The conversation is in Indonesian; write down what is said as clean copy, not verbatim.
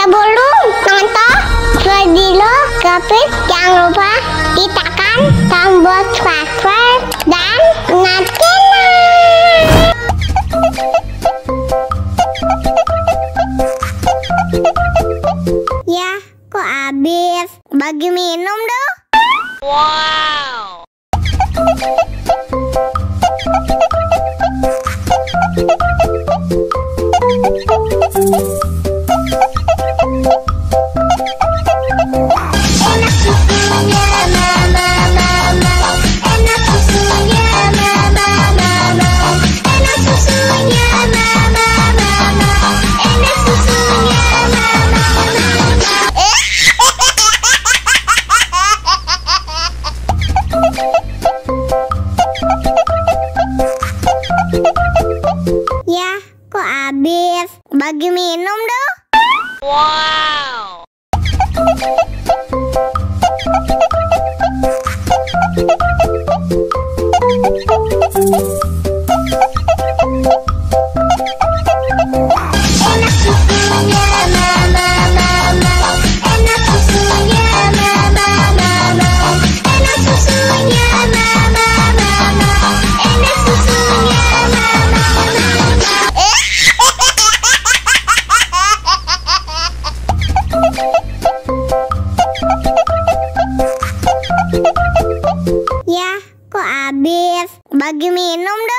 Sebelum nonton video Kepit, jangan lupa tekan tombol subscribe dan nyalakan. Ya, kok habis? Bagi minum dong. Wow. Enak susunya mama, enak susunya mama, enak susunya mama, enak susunya mama. Ya, kok habis? Bagi minum dong. Wow. Enak susunya mama, enak susunya mama, enak susunya mama, enak susunya mama. Ya, kok habis? Bagi minum dong.